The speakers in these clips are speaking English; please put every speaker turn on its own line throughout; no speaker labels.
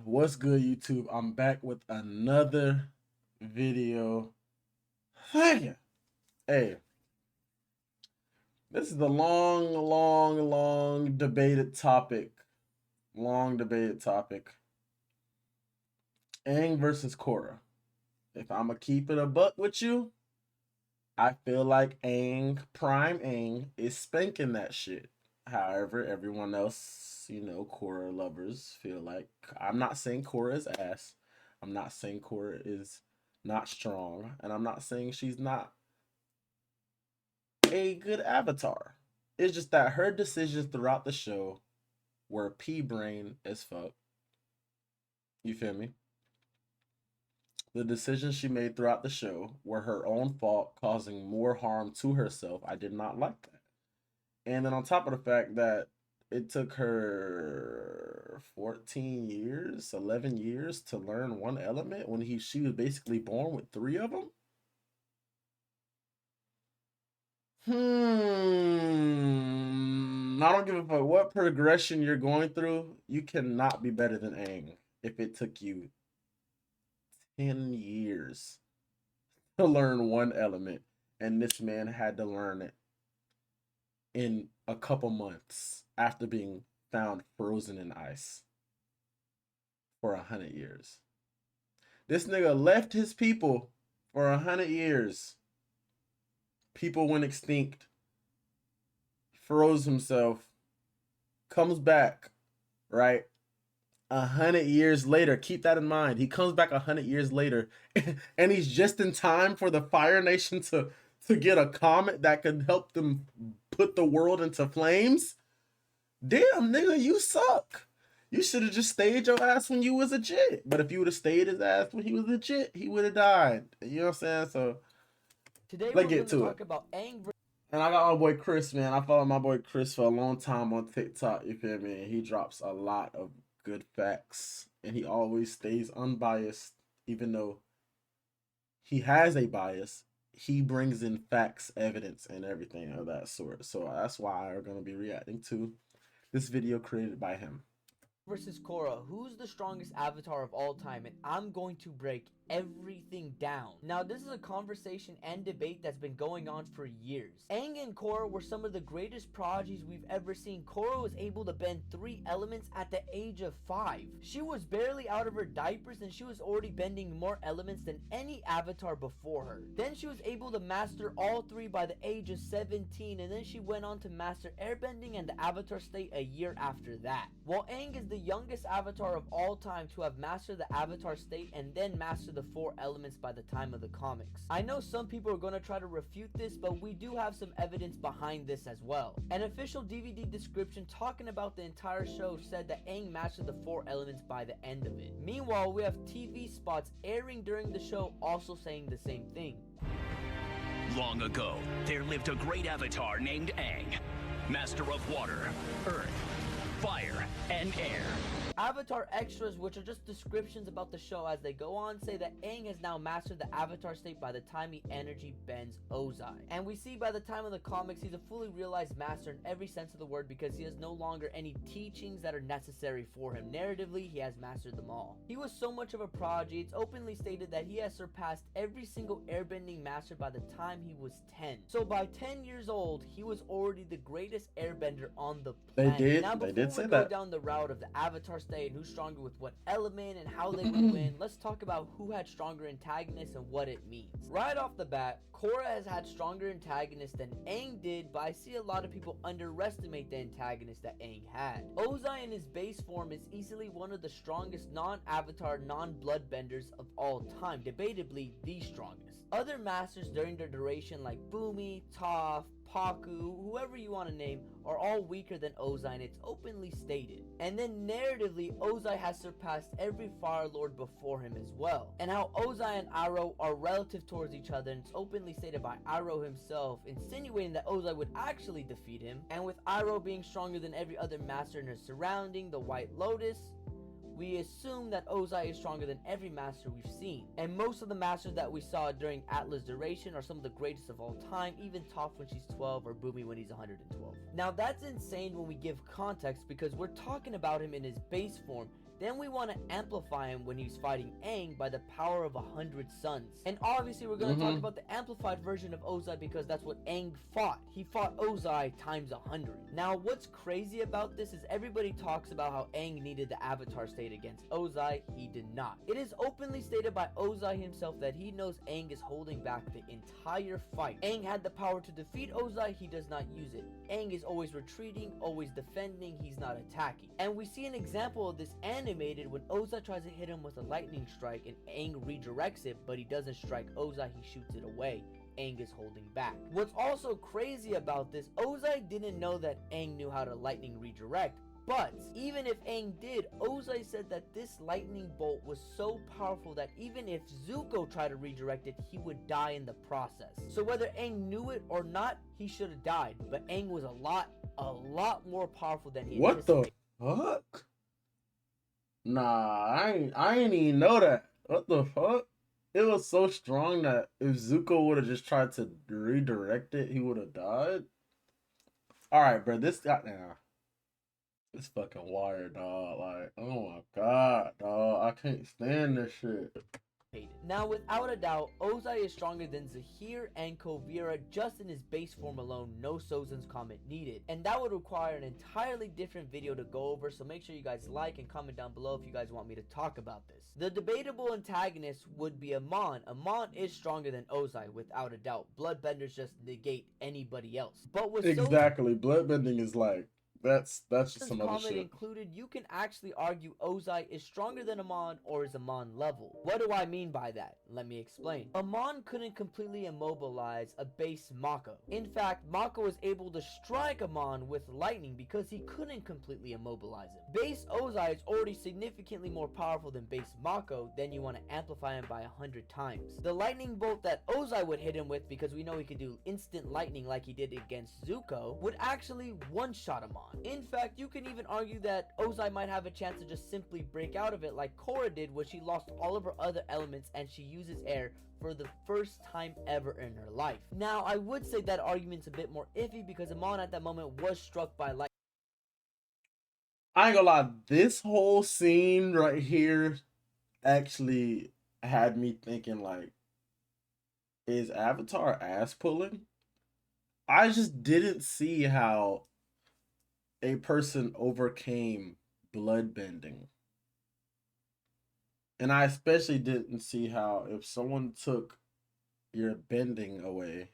What's good, YouTube? I'm back with another video. Hey, hey, this is the long debated topic. Long debated topic. Aang versus Korra. If I'm gonna keep it a buck with you, I feel like Prime Aang, is spanking that shit. However, everyone else, Korra lovers feel like I'm not saying Korra is ass. I'm not saying Korra is not strong, and I'm not saying she's not a good avatar. It's just that her decisions throughout the show were pea brain as fuck. You feel me? The decisions she made throughout the show were her own fault, causing more harm to herself. I did not like that. And then on top of the fact that it took her 14 years, 11 years to learn one element when she was basically born with three of them. I don't give a fuck what progression you're going through. You cannot be better than Aang if it took you 10 years to learn one element, and this man had to learn it in a couple months after being found frozen in ice for 100 years. This nigga left his people for 100 years. People went extinct, froze himself, comes back, right? 100 years later. Keep that in mind. He comes back 100 years later, and he's just in time for the Fire Nation to get a comet that could help them put the world into flames. Damn, nigga, you suck. You should have just stayed your ass when you was a jit. But if you would have stayed his ass when he was a jit, he would have died. You know what I'm saying? So
today
let's
we're
get to
going to
it.
talk about Aang.
And I got my boy Chris, man. I followed my boy Chris for a long time on TikTok. You feel me? He drops a lot of good facts, and he always stays unbiased, even though he has a bias. He brings in facts, evidence, and everything of that sort. So that's why we're going to be reacting to this video created by him.
Versus Korra, who's the strongest avatar of all time, and I'm going to break everything down. Now, this is a conversation and debate that's been going on for years. Aang and Korra were some of the greatest prodigies we've ever seen. Korra was able to bend 3 elements at the age of 5. She was barely out of her diapers and she was already bending more elements than any avatar before her. Then she was able to master all 3 by the age of 17, and then she went on to master airbending and the avatar state a year after that. While Aang is the youngest avatar of all time to have mastered the avatar state and then mastered the 4 elements by the time of the comics. I know some people are going to try to refute this, but we do have some evidence behind this as well. An official DVD description talking about the entire show said that Aang mastered the 4 elements by the end of it. Meanwhile, we have TV spots airing during the show also saying the same thing.
Long ago, there lived a great avatar named Aang, master of water, earth, fire, and air.
Avatar extras, which are just descriptions about the show as they go on, say that Aang has now mastered the avatar state by the time he energy bends Ozai. And we see by the time of the comics, he's a fully realized master in every sense of the word because he has no longer any teachings that are necessary for him. Narratively, he has mastered them all. He was so much of a prodigy, it's openly stated that he has surpassed every single airbending master by the time he was 10. So by 10 years old, he was already the greatest airbender on the planet.
They did say that.
Down the route of the avatar state and who's stronger with what element and how they would win, let's talk about who had stronger antagonists and what it means. Right off the bat, Korra has had stronger antagonists than Aang did, but I see a lot of people underestimate the antagonist that Aang had. Ozai in his base form is easily one of the strongest non-avatar, non-bloodbenders of all time, debatably the strongest. Other masters during their duration like Bumi, Toph, Paku, whoever you want to name, are all weaker than Ozai, and it's openly stated. And then narratively, Ozai has surpassed every Fire Lord before him as well. And how Ozai and Iroh are relative towards each other, and it's openly stated by Iroh himself, insinuating that Ozai would actually defeat him. And with Iroh being stronger than every other master in her surrounding, the White Lotus, we assume that Ozai is stronger than every master we've seen. And most of the masters that we saw during Atlas' duration are some of the greatest of all time, even Toph when she's 12 or Bumi when he's 112. Now that's insane when we give context because we're talking about him in his base form. Then we want to amplify him when he's fighting Aang by the power of 100 suns. And obviously we're going to talk about the amplified version of Ozai because that's what Aang fought. He fought Ozai times 100. Now what's crazy about this is everybody talks about how Aang needed the avatar state against Ozai. He did not. It is openly stated by Ozai himself that he knows Aang is holding back the entire fight. Aang had the power to defeat Ozai, he does not use it. Aang is always retreating, always defending, he's not attacking. And we see an example of this animated when Ozai tries to hit him with a lightning strike and Aang redirects it, but he doesn't strike Ozai, he shoots it away. Aang is holding back. What's also crazy about this, Ozai didn't know that Aang knew how to lightning redirect. But even if Aang did, Ozai said that this lightning bolt was so powerful that even if Zuko tried to redirect it, he would die in the process. So whether Aang knew it or not, he should have died. But Aang was a lot more powerful than he anticipated.
What the fuck? Nah, I ain't even know that. What the fuck? It was so strong that if Zuko would have just tried to redirect it, he would have died. All right, bro. This got now. It's fucking wired, dog. Like, oh my god, dog. I can't stand this shit.
Now, without a doubt, Ozai is stronger than Zahir and Kovira just in his base form alone, no Sozin's comment needed. And that would require an entirely different video to go over, so make sure you guys like and comment down below if you guys want me to talk about this. The debatable antagonist would be Amon. Amon is stronger than Ozai, without a doubt. Bloodbenders just negate anybody else. But with
exactly, bloodbending is like, that's just some other shit.
Included, you can actually argue Ozai is stronger than Amon or is Amon level. What do I mean by that? Let me explain. Amon couldn't completely immobilize a base Mako. In fact, Mako was able to strike Amon with lightning because he couldn't completely immobilize him. Base Ozai is already significantly more powerful than base Mako, then you want to amplify him by 100 times. The lightning bolt that Ozai would hit him with, because we know he could do instant lightning like he did against Zuko, would actually one-shot Amon. In fact, you can even argue that Ozai might have a chance to just simply break out of it like Korra did when she lost all of her other elements and she uses air for the first time ever in her life. Now, I would say that argument's a bit more iffy because Amon at that moment was struck by lightning.
I ain't gonna lie, this whole scene right here actually had me thinking like, is Avatar ass pulling? I just didn't see how a person overcame bloodbending. And I especially didn't see how if someone took your bending away,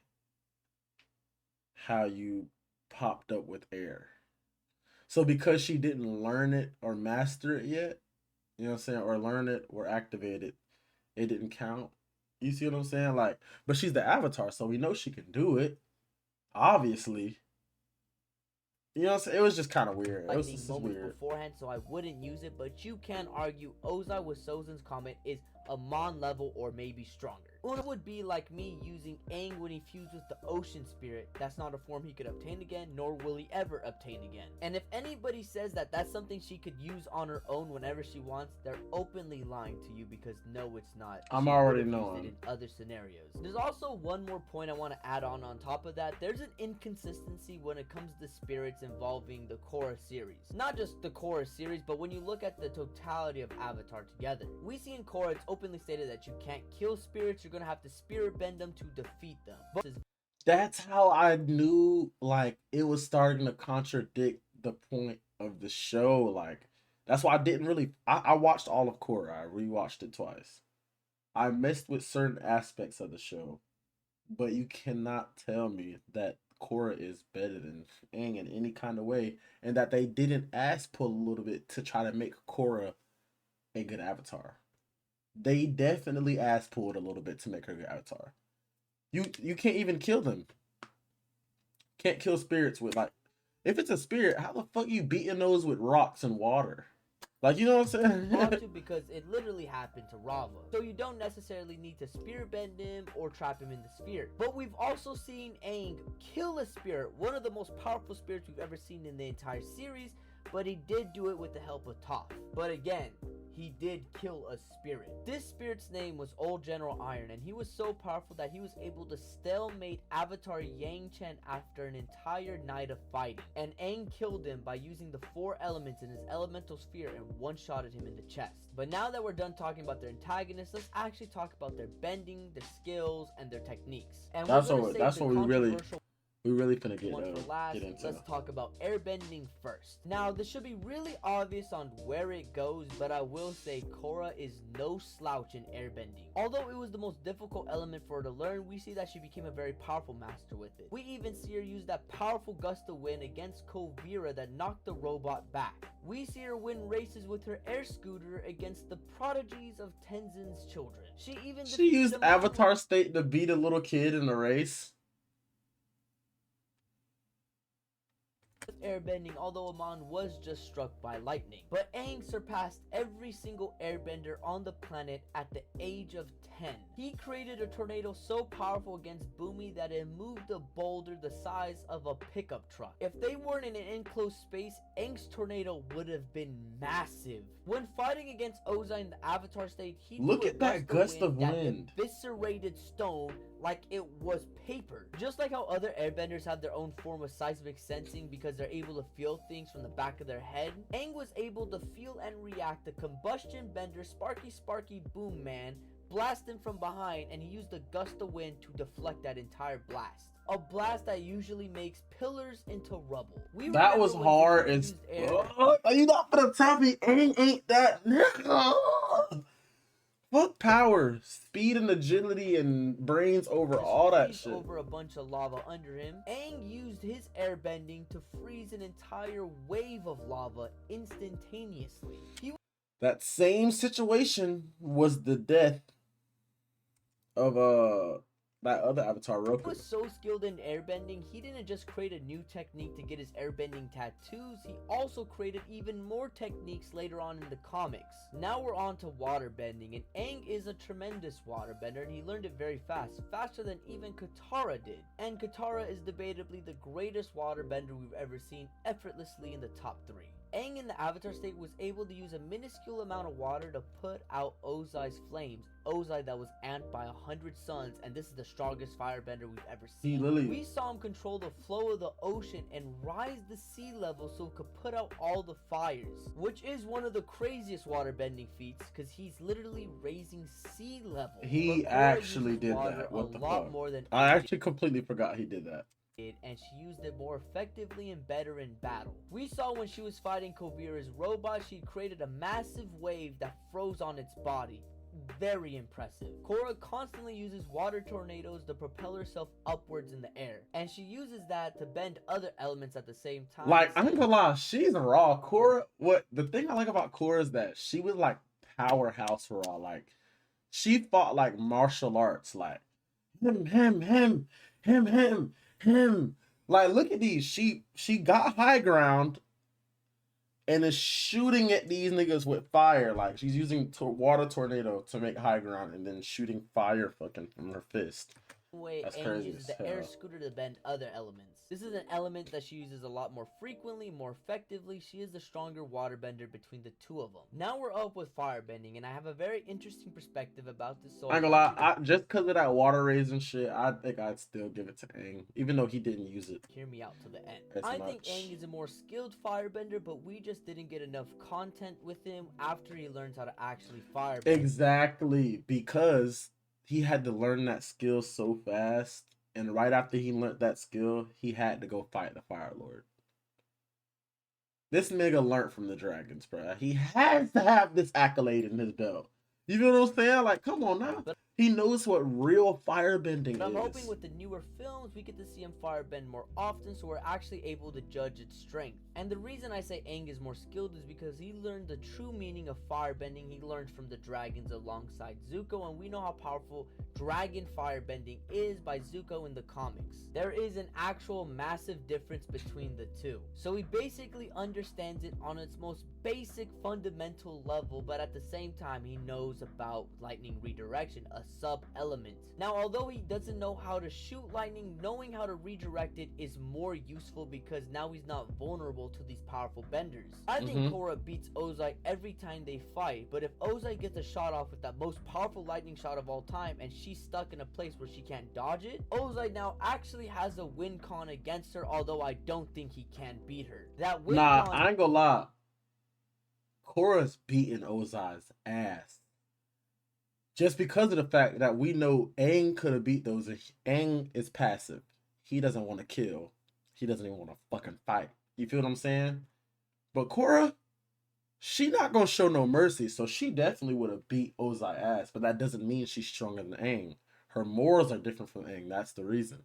how you popped up with air. So because she didn't learn it or master it yet, you know what I'm saying, or learn it or activate it, it didn't count. You see what I'm saying? Like, but she's the Avatar, so we know she can do it. Obviously. You know what I'm saying? It was just kind of weird. It was just weird
beforehand, so I wouldn't use it, but you can argue Ozai with Sozin's comment is Amon level or maybe stronger. Una would be like me using Aang when he fused with the ocean spirit. That's not a form he could obtain again, nor will he ever obtain again. And if anybody says that that's something she could use on her own whenever she wants, they're openly lying to you because no, it's not.
I'm already knowing.
In other scenarios. There's also one more point I want to add on top of that. There's an inconsistency when it comes to spirits involving the Korra series. Not just the Korra series, but when you look at the totality of Avatar together. We see in Korra, it's openly stated that you can't kill spirits, you're gonna have to spirit bend them to defeat them. But
that's how I knew like it was starting to contradict the point of the show. Like that's why I didn't really I watched all of Korra. I rewatched it twice. I messed with certain aspects of the show, but you cannot tell me that Korra is better than Aang in any kind of way, and that they didn't ass pull a little bit to try to make Korra a good Avatar. They definitely ass pulled a little bit to make her a good Avatar. You can't even kill them. Can't kill spirits with like, if it's a spirit, how the fuck you beating those with rocks and water? Like, you know what I'm saying?
Because it literally happened to Rava. So you don't necessarily need to spirit bend him or trap him in the sphere. But we've also seen Aang kill a spirit, one of the most powerful spirits we've ever seen in the entire series, but he did do it with the help of Toph. But again, he did kill a spirit. This spirit's name was Old General Iron, and he was so powerful that he was able to stalemate Avatar Yang Chen after an entire night of fighting. And Aang killed him by using the 4 elements in his elemental sphere and one-shotted him in the chest. But now that we're done talking about their antagonists, let's actually talk about their bending, their skills, and their techniques. And
that's what we really finna get into.
Let's talk about airbending first. Now, this should be really obvious on where it goes, but I will say Korra is no slouch in airbending. Although it was the most difficult element for her to learn, we see that she became a very powerful master with it. We even see her use that powerful gust of wind against Kovira that knocked the robot back. We see her win races with her air scooter against the prodigies of Tenzin's children. She
used Avatar State to beat a little kid in a race.
Airbending, although Amon was just struck by lightning. But Aang surpassed every single airbender on the planet at the age of 10. He created a tornado so powerful against Bumi that it moved a boulder the size of a pickup truck. If they weren't in an enclosed space, Aang's tornado would have been massive. When fighting against Ozai in the Avatar state, he
look at that gust of wind
that eviscerated stone like it was paper. Just like how other airbenders have their own form of seismic sensing because they're able to feel things from the back of their head, Aang was able to feel and react the combustion bender Sparky Boom Man blast him from behind, and he used a gust of wind to deflect that entire blast. A blast that usually makes pillars into rubble.
That was hard as fuck. Are you not gonna tell me Aang ain't that nigga? Fuck power, speed and agility and brains over all that shit.
Over a bunch of lava under him, Aang used his airbending to freeze an entire wave of lava instantaneously.
That same situation was the death of that other Avatar Roku.
He was so skilled in airbending, he didn't just create a new technique to get his airbending tattoos, he also created even more techniques later on in the comics. Now we're on to waterbending, and Aang is a tremendous waterbender, and he learned it very fast, faster than even Katara did. And Katara is debatably the greatest waterbender we've ever seen, effortlessly in the top 3. Aang in the Avatar state was able to use a minuscule amount of water to put out Ozai's flames. Ozai that was amped by 100 suns, and this is the strongest firebender we've ever seen. We saw him control the flow of the ocean and rise the sea level so it could put out all the fires, which is one of the craziest waterbending feats because he's literally raising sea level.
He actually did that. What the fuck? I actually completely forgot he did that.
And she used it more effectively and better in battle. We saw when she was fighting Kovira's robot, she created a massive wave that froze on its body. Very impressive. Korra constantly uses water tornadoes to propel herself upwards in the air, and she uses that to bend other elements at the same time.
Like, I'm gonna lie, she's raw. Korra, the thing I like about Korra is that she was like powerhouse raw. Like, she fought like martial arts, like him. Like, look at these. She got high ground and is shooting at these niggas with fire. Like, she's using water tornado to make high ground and then shooting fire fucking from her fist.
That's crazy. Uses the air scooter to bend other elements. This is an element that she uses a lot more frequently, more effectively. She is the stronger waterbender between the two of them. Now we're up with firebending, and I have a very interesting perspective about this. So
I'm gonna lie, just because of that water raising shit, I think I'd still give it to Aang, even though he didn't use it.
Hear me out to the end. I think Aang is a more skilled firebender, but we just didn't get enough content with him after he learns how to actually firebend.
Exactly, because he had to learn that skill so fast, and right after he learned that skill, he had to go fight the Fire Lord. This nigga learned from the dragons, bro. He has to have this accolade in his belt. You know what I'm saying? Like, come on now. He knows what real firebending is.
I'm hoping with the newer films, we get to see him firebend more often, so we're actually able to judge its strength. And the reason I say Aang is more skilled is because he learned the true meaning of firebending. He learned from the dragons alongside Zuko, and we know how powerful dragon firebending is by Zuko in the comics. There is an actual massive difference between the two. So he basically understands it on its most basic fundamental level, but at the same time he knows about lightning redirection, a sub-element. Now although he doesn't know how to shoot lightning, knowing how to redirect it is more useful because now he's not vulnerable to these powerful benders. I think Korra beats Ozai every time they fight, but if Ozai gets a shot off with that most powerful lightning shot of all time and she's stuck in a place where she can't dodge it, Ozai now actually has a win con against her, although I don't think he can beat her. That win
Nah,
con,
I ain't gonna lie. Korra's beating Ozai's ass. Just because of the fact that we know Aang could have beat those. Aang is passive. He doesn't want to kill. He doesn't even want to fucking fight. You feel what I'm saying? But Korra, she not gonna show no mercy, so she definitely would have beat Ozai's ass. But that doesn't mean she's stronger than Aang. Her morals are different from Aang. That's the reason.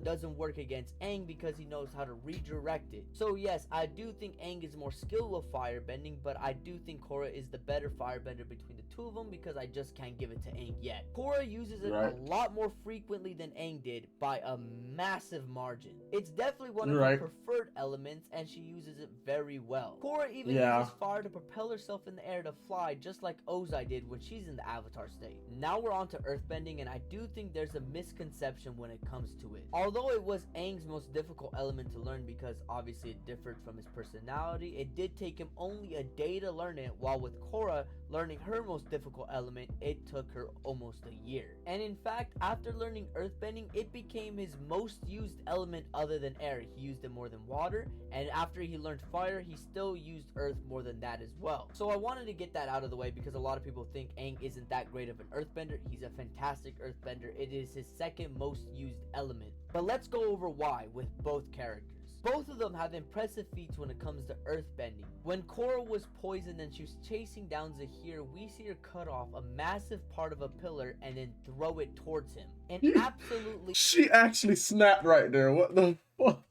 doesn't work against Aang because he knows how to redirect it. So yes, I do think Aang is more skilled with firebending, but I do think Korra is the better firebender between the two of them because I just can't give it to Aang yet. Korra uses it a lot more frequently than Aang did by a massive margin. It's definitely one of her preferred elements and she uses it very well. Korra even uses fire to propel herself in the air to fly just like Ozai did when she's in the avatar state. Now we're on to earthbending, and I do think there's a misconception when it comes to it. Although it was Aang's most difficult element to learn because obviously it differed from his personality, it did take him only a day to learn it, while with Korra learning her most difficult element, it took her almost a year. And in fact, after learning earthbending, it became his most used element other than air. He used it more than water, and after he learned fire, he still used earth more than that as well. So I wanted to get that out of the way because a lot of people think Aang isn't that great of an earthbender. He's a fantastic earthbender. It is his second most used element. But let's go over why with both characters. Both of them have impressive feats when it comes to earthbending. When Korra was poisoned and she was chasing down Zahir, we see her cut off a massive part of a pillar and then throw it towards him. And absolutely...
She actually snapped right there. What the fuck?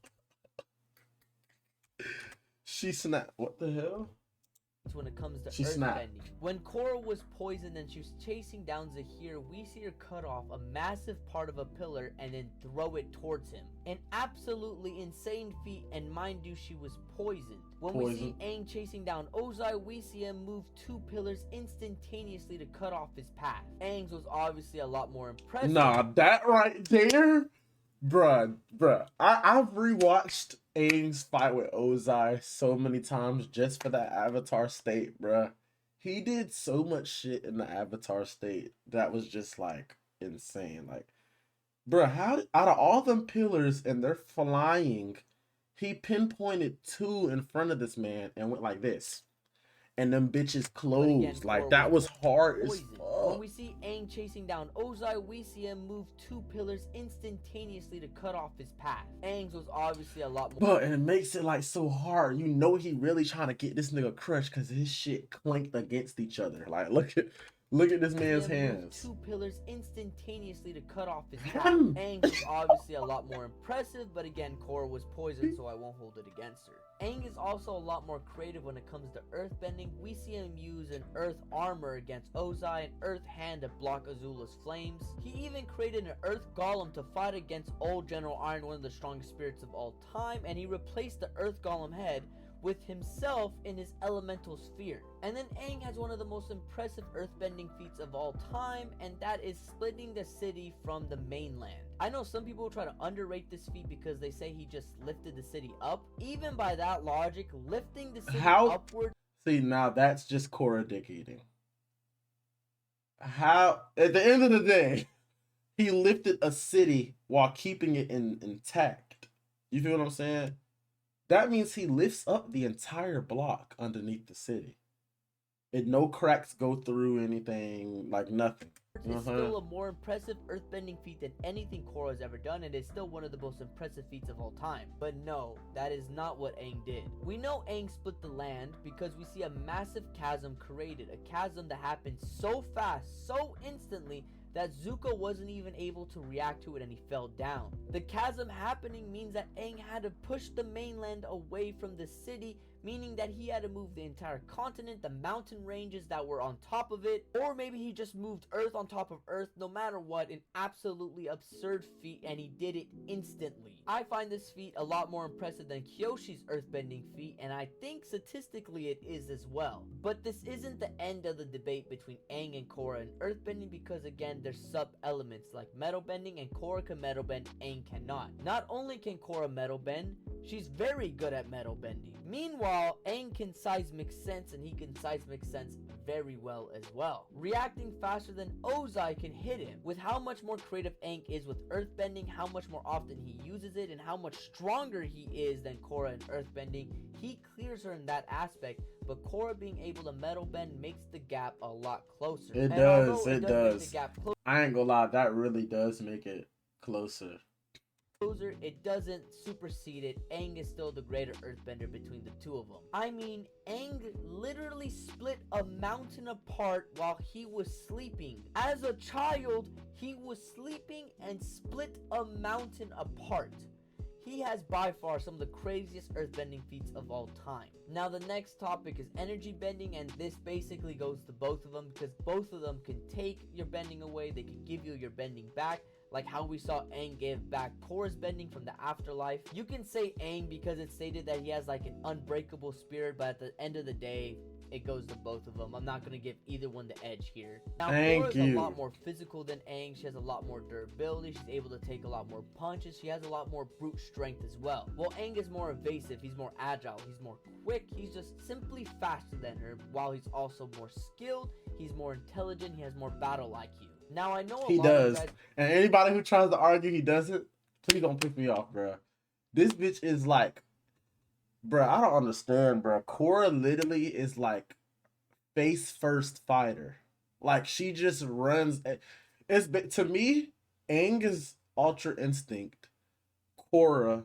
She snapped. What the hell?
When it comes to earthbending. When Korra was poisoned and she was chasing down Zahir, we see her cut off a massive part of a pillar and then throw it towards him. An absolutely insane feat, and mind you, she was poisoned. When we see Aang chasing down Ozai, we see him move 2 pillars instantaneously to cut off his path. Aang's was obviously a lot more impressive.
Nah, that right there, bruh. I've rewatched Aang's fight with Ozai so many times just for that Avatar state, bruh. He did so much shit in the Avatar state that was just like insane. Like, bruh, how out of all them pillars and they're flying, he pinpointed 2 in front of this man and went like this. And them bitches closed. Again, like, that was hard as fuck.
When we see Aang chasing down Ozai, we see him move 2 pillars instantaneously to cut off his path. Aang's was obviously a lot more.
But and it makes it like so hard. You know he really trying to get this nigga crushed because his shit clanked against each other. Like, look at this man's hands.
2 pillars instantaneously to cut off his path. Aang was obviously a lot more impressive, but again, Korra was poisoned, so I won't hold it against her. Aang is also a lot more creative when it comes to earthbending. We see him use an earth armor against Ozai, an earth hand to block Azula's flames. He even created an earth golem to fight against old General Iron, one of the strongest spirits of all time, and he replaced the earth golem head with himself in his elemental sphere. And then Aang has one of the most impressive earthbending feats of all time, and that is splitting the city from the mainland. I know some people try to underrate this feat because they say he just lifted the city up. Even by that logic, lifting the city upward...
See, now that's just Korra dick eating. How, at the end of the day, he lifted a city while keeping it intact. You feel what I'm saying? That means he lifts up the entire block underneath the city. And no cracks go through anything, like nothing.
It's still a more impressive earthbending feat than anything Korra has ever done, and it's still one of the most impressive feats of all time. But no, that is not what Aang did. We know Aang split the land because we see a massive chasm created. A chasm that happened so fast, so instantly, that Zuko wasn't even able to react to it and he fell down. The chasm happening means that Aang had to push the mainland away from the city, meaning that he had to move the entire continent, the mountain ranges that were on top of it, or maybe he just moved Earth on top of Earth. No matter what, an absolutely absurd feat, and he did it instantly. I find this feat a lot more impressive than Kyoshi's earthbending feat, and I think statistically it is as well. But this isn't the end of the debate between Aang and Korra in earthbending, because again, there's sub-elements like metal bending, and Korra can metal bend, Aang cannot. Not only can Korra metal bend, she's very good at metal bending. Meanwhile, Aang can seismic sense, and he can seismic sense very well as well, reacting faster than Ozai can hit him. With how much more creative Aang is with earthbending, how much more often he uses it, and how much stronger he is than Korra in earthbending, he clears her in that aspect. But Korra being able to metal bend makes the gap a lot closer.
It
And
does,
although
it
make
does.
the gap
I ain't gonna lie, that really does make it closer.
it doesn't supersede it. Aang is still the greater earthbender between the two of them. I mean, Aang literally split a mountain apart while he was sleeping. As a child, he was sleeping and split a mountain apart. He has by far some of the craziest earthbending feats of all time. Now the next topic is energy bending, and this basically goes to both of them, because both of them can take your bending away, they can give you your bending back, like how we saw Aang give back Korra's bending from the afterlife. You can say Aang because it's stated that he has like an unbreakable spirit, but at the end of the day, it goes to both of them. I'm not going to give either one the edge here. Now, Korra's a lot more physical than Aang. She has a lot more durability. She's able to take a lot more punches. She has a lot more brute strength as well. Well, Aang is more evasive. He's more agile. He's more quick. He's just simply faster than her, while he's also more skilled. He's more intelligent. He has more battle IQ. Now, I know
he does. And anybody who tries to argue he doesn't, please don't piss me off, bro. This bitch is like, bro, I don't understand, bro. Korra literally is like face first fighter. Like, she just runs. It's to me, Aang is ultra instinct. Korra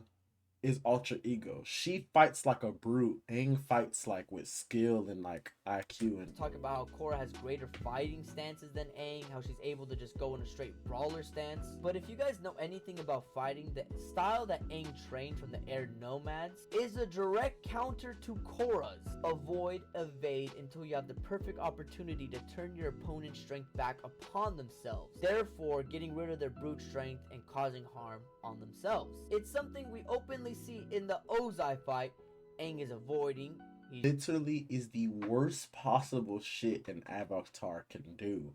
is ultra ego. She fights like a brute. Aang fights like with skill and like IQ. And
talk about how Korra has greater fighting stances than Aang, how she's able to just go in a straight brawler stance. But if you guys know anything about fighting, the style that Aang trained from the air nomads is a direct counter to Korra's. Avoid, evade until you have the perfect opportunity to turn your opponent's strength back upon themselves, therefore getting rid of their brute strength and causing harm on themselves. It's something we openly see in the Ozai fight. Aang is avoiding. He
literally is the worst possible shit an Avatar can do.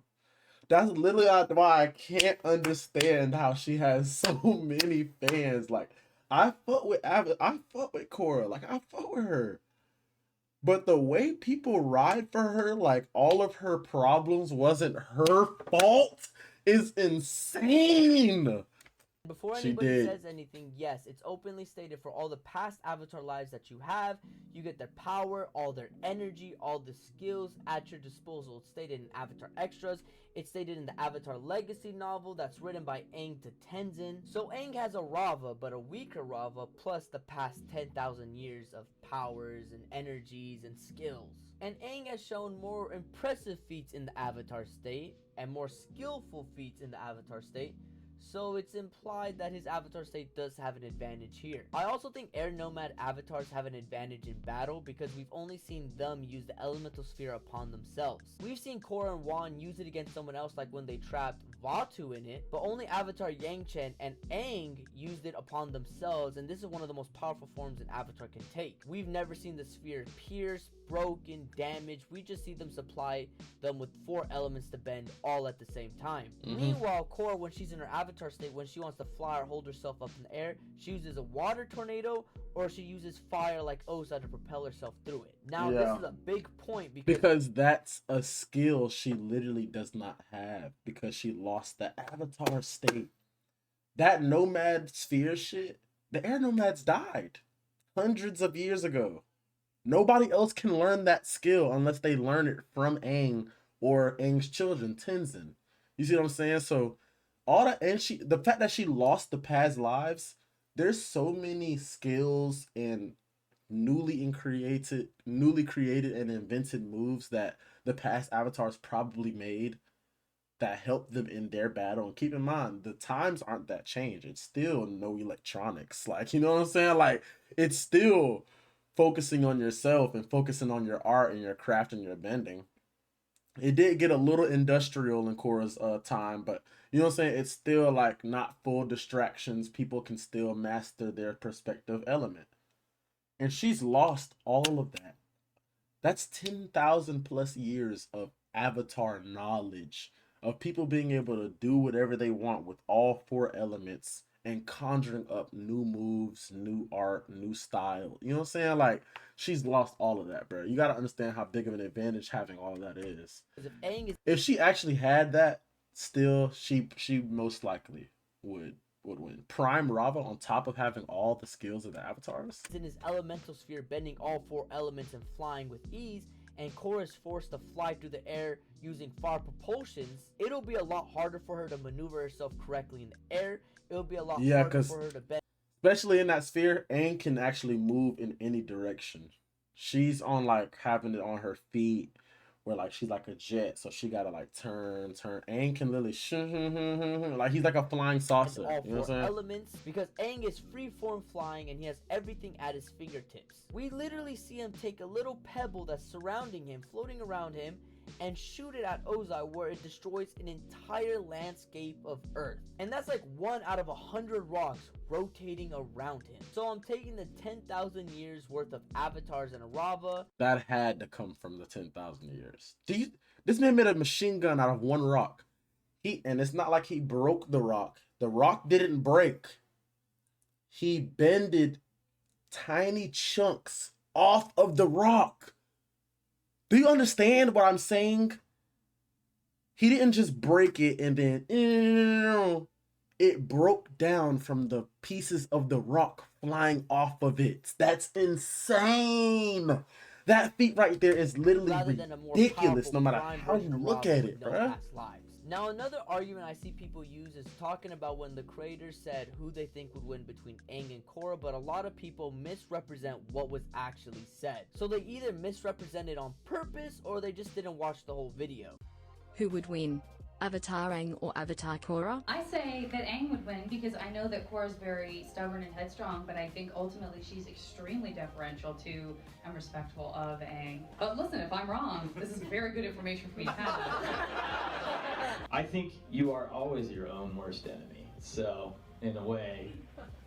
That's literally why I can't understand how she has so many fans. Like, I fuck with Korra. Like, I fuck with her. But the way people ride for her, like all of her problems wasn't her fault, is insane.
Before anybody says anything, yes, it's openly stated for all the past Avatar lives that you have, you get their power, all their energy, all the skills at your disposal. It's stated in Avatar Extras. It's stated in the Avatar Legacy novel that's written by Aang to Tenzin. So Aang has a Rava, but a weaker Rava, plus the past 10,000 years of powers and energies and skills. And Aang has shown more impressive feats in the Avatar state, and more skillful feats in the Avatar state. So it's implied that his avatar state does have an advantage here. I also think air nomad avatars have an advantage in battle, because we've only seen them use the elemental sphere upon themselves. We've seen Korra and Wan use it against someone else, like when they trapped Vatu in it, but only Avatar Yang Chen and Aang used it upon themselves, and this is one of the most powerful forms an avatar can take. We've never seen the sphere pierce, broken, damaged. We just see them supply them with 4 elements to bend all at the same time. Meanwhile, Korra, when she's in her avatar state, when she wants to fly or hold herself up in the air, she uses a water tornado, or she uses fire like Osa to propel herself through it. Now, this is a big point,
because that's a skill she literally does not have, because she lost the avatar state. That nomad sphere shit, the air nomads died hundreds of years ago. Nobody else can learn that skill unless they learn it from Aang or Aang's children, Tenzin. You see what I'm saying? So all that, and the fact that she lost the past lives, there's so many skills and newly created and invented moves that the past avatars probably made that help them in their battle. And keep in mind, the times aren't that changed. It's still no electronics. Like, you know what I'm saying? Like, it's still focusing on yourself and focusing on your art and your craft and your bending. It did get a little industrial in Korra's time, but you know what I'm saying? It's still like not full distractions. People can still master their perspective element. And she's lost all of that. That's 10,000 plus years of avatar knowledge, of people being able to do whatever they want with all four elements and conjuring up new moves, new art, new style. You know what I'm saying? Like, she's lost all of that, bro. You got to understand how big of an advantage having all of that is. If she actually had that, still, she most likely would win. Prime Rava on top of having all the skills of the avatars.
In his elemental sphere, bending all four elements and flying with ease, and Korra is forced to fly through the air using far propulsions, it'll be a lot harder for her to maneuver herself correctly in the air. It'll be a lot harder for her to bend.
Especially in that sphere, Aang can actually move in any direction. She's on like having it on her feet, where like she's like a jet, so she gotta like turn. Aang can literally like he's like a flying saucer.
All
you know what I'm
four
saying?
elements, because Aang is freeform flying and he has everything at his fingertips. We literally see him take a little pebble that's surrounding him, floating around him, and shoot it at Ozai, where it destroys an entire landscape of Earth. And that's like 1 out of 100 rocks rotating around him. So I'm taking the 10,000 years worth of avatars in a Rava.
That had to come from the 10,000 years. This man made a machine gun out of one rock. And it's not like he broke the rock. The rock didn't break. He bended tiny chunks off of the rock. Do you understand what I'm saying? He didn't just break it and then it broke down from the pieces of the rock flying off of it. That's insane. That feat right there is literally ridiculous no matter how you look at it, bro.
Now, another argument I see people use is talking about when the creators said who they think would win between Aang and Korra, but a lot of people misrepresent what was actually said. So they either misrepresented on purpose or they just didn't watch the whole video.
Who would win? Avatar Aang or Avatar Korra?
I say that Aang would win because I know that Korra's very stubborn and headstrong, but I think ultimately she's extremely deferential to and respectful of Aang. But listen, if I'm wrong, this is very good information for me to have.
I think you are always your own worst enemy. So, in a way,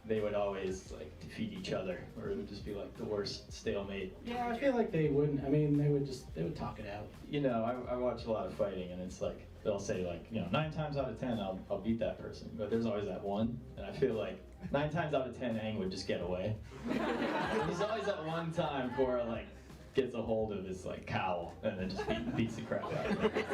they would always like defeat each other, or it would just be like the worst stalemate.
Yeah, I feel like they wouldn't. I mean, they would talk it out.
You know, I watch a lot of fighting, and it's like they'll say like, you know, 9 times out of 10 I'll beat that person, but there's always that one, and I feel like 9 times out of 10 Aang would just get away. There's always that one time Korra like gets a hold of his like cowl and then just beats the crap out of him.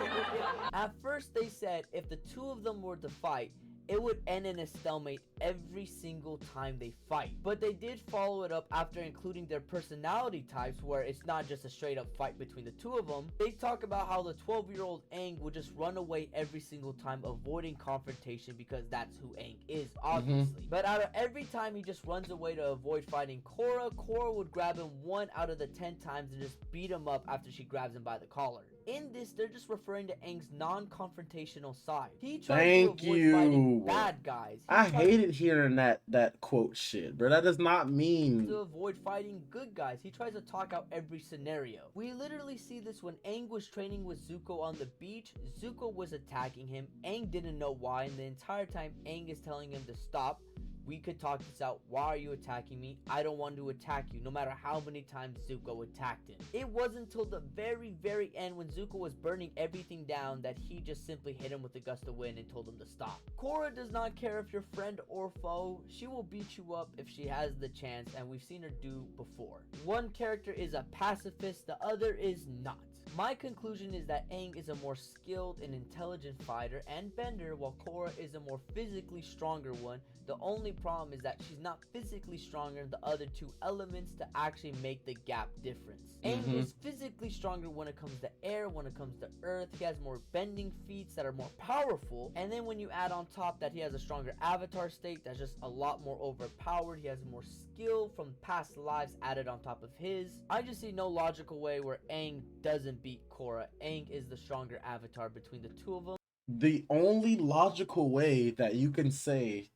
At first they said if the two of them were to fight, it would end in a stalemate every single time they fight. But they did follow it up after including their personality types, where it's not just a straight up fight between the two of them. They talk about how the 12-year-old Aang would just run away every single time, avoiding confrontation because that's who Aang is, obviously. But out of every time he just runs away to avoid fighting Korra, Korra would grab him 1 out of the 10 times and just beat him up after she grabs him by the collar. In this, they're just referring to Aang's non-confrontational side. He tries to avoid fighting bad guys.
I hated hearing that quote shit, bro. That does not mean
to avoid fighting good guys. He tries to talk out every scenario. We literally see this when Aang was training with Zuko on the beach. Zuko was attacking him. Aang didn't know why, and the entire time Aang is telling him to stop. We could talk this out. Why are you attacking me? I don't want to attack you, no matter how many times Zuko attacked him. It wasn't until the very, very end when Zuko was burning everything down that he just simply hit him with a gust of wind and told him to stop. Korra does not care if you're friend or foe. She will beat you up if she has the chance, and we've seen her do before. One character is a pacifist, the other is not. My conclusion is that Aang is a more skilled and intelligent fighter and bender, while Korra is a more physically stronger one. The only problem is that she's not physically stronger in the other two elements to actually make the gap difference. Aang is physically stronger when it comes to air, when it comes to earth. He has more bending feats that are more powerful. And then when you add on top that he has a stronger avatar state that's just a lot more overpowered, he has more skill from past lives added on top of his. I just see no logical way where Aang doesn't beat Korra. Aang is the stronger avatar between the two of them.
The only logical way that you can say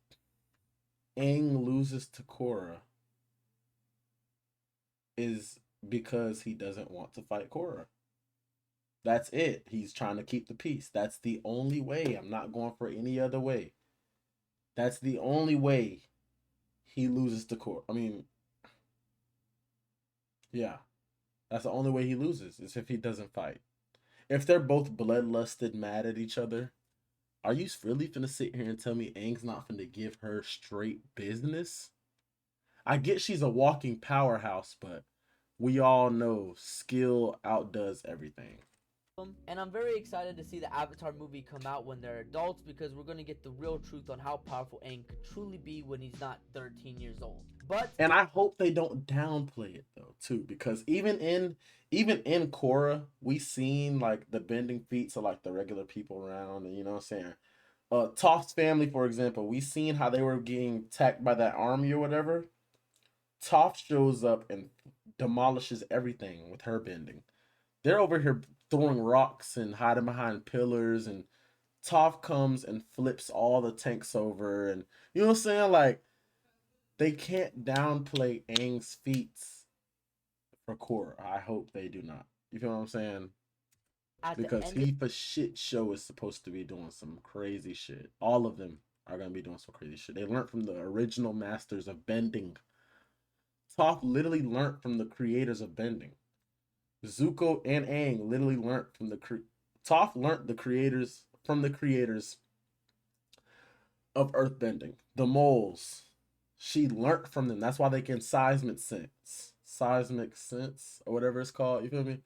Aang loses to Korra is because he doesn't want to fight Korra. That's it. He's trying to keep the peace. That's the only way. I'm not going for any other way. That's the only way he loses to Korra. I mean, yeah. That's the only way he loses, is if he doesn't fight. If they're both bloodlusted mad at each other, are you really finna sit here and tell me Aang's not finna give her straight business? I get she's a walking powerhouse, but we all know skill outdoes everything.
And I'm very excited to see the Avatar movie come out when they're adults, because we're going to get the real truth on how powerful Aang could truly be when he's not 13 years old. And
I hope they don't downplay it though too, because even in Korra, we seen like the bending feats of like the regular people around, and you know what I'm saying. Toph's family, for example, we seen how they were getting attacked by that army or whatever. Toph shows up and demolishes everything with her bending. They're over here throwing rocks and hiding behind pillars, and Toph comes and flips all the tanks over, and you know what I'm saying? Like, they can't downplay Aang's feats for Korra. I hope they do not. You feel what I'm saying? Because he for shit show is supposed to be doing some crazy shit. All of them are gonna be doing some crazy shit. They learned from the original masters of bending. Toph literally learned from the creators of bending. Zuko and Aang literally learned from Toph learned from the creators of earthbending. The moles. She learned from them. That's why they can seismic sense, or whatever it's called. You feel me?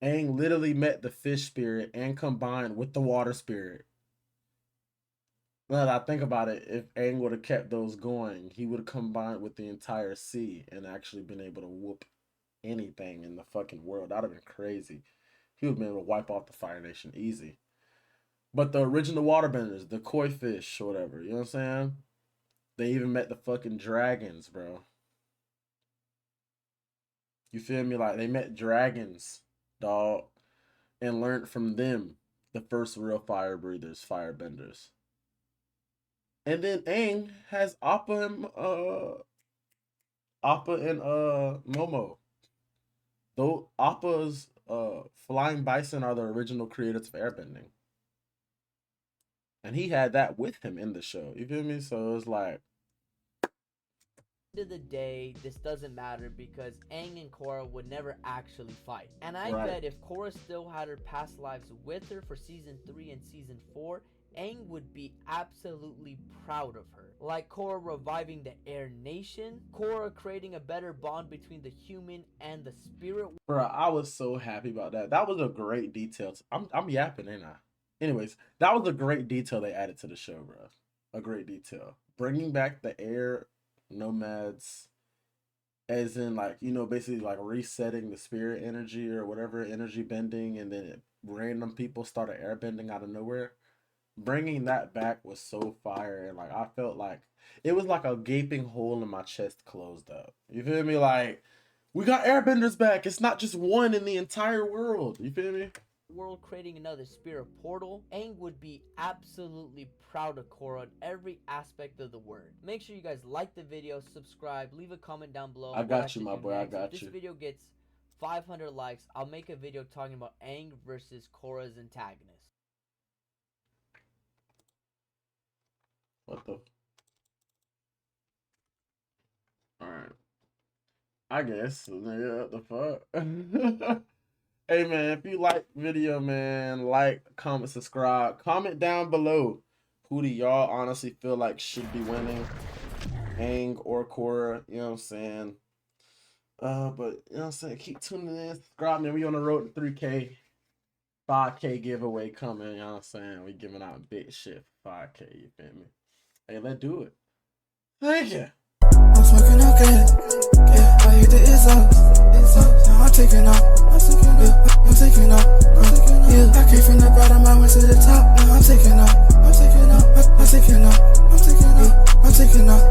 Aang literally met the fish spirit and combined with the water spirit. Now that I think about it, if Aang would have kept those going, he would have combined with the entire sea and actually been able to whoop anything in the fucking world. That would have been crazy. He would have been able to wipe off the Fire Nation easy. But the original waterbenders, the koi fish or whatever, you know what I'm saying? They even met the fucking dragons, bro. You feel me? Like, they met dragons, dog, and learned from them, the first real fire breathers, firebenders. And then Aang has Appa and Momo. Though Appa's flying bison are the original creators of airbending. And he had that with him in the show. You feel me? So it was like,
end of the day, this doesn't matter because Aang and Korra would never actually fight. And I bet if Korra still had her past lives with her for season 3 and season 4, Aang would be absolutely proud of her. Like Korra reviving the Air Nation, Korra creating a better bond between the human and the spirit.
Bro, I was so happy about that. That was a great detail. I'm yapping, ain't I? Anyways, that was a great detail they added to the show, bro. A great detail. Bringing back the air nomads, as in, like, you know, basically like resetting the spirit energy or whatever, energy bending, and then random people started air bending out of nowhere. Bringing that back was so fire, and like I felt like it was like a gaping hole in my chest closed up. You feel me? Like, we got airbenders back. It's not just one in the entire world. You feel me?
World creating another spirit portal. Aang would be absolutely proud of Korra in every aspect of the word. Make sure you guys like the video, subscribe, leave a comment down below.
I got you, my boy. I got
you. If this
you.
video gets 500 likes, I'll make a video talking about Aang versus Korra's antagonist.
What the? Alright. I guess. Nigga, what the fuck? Hey, man, if you like the video, man, like, comment, subscribe. Comment down below who do y'all honestly feel like should be winning, Aang or Korra, you know what I'm saying? But, you know what I'm saying? Keep tuning in, subscribe, man. We on the road to 3K. 5K giveaway coming, you know what I'm saying? We giving out big shit for 5K, you feel me? Hey, let's do it. Thank you.
I'm fucking up good. Yeah, I hit the is up. Now I'm taking off. Yeah, I'm taking off. Yeah, I came from the bottom, I went to the top. Now I'm taking off.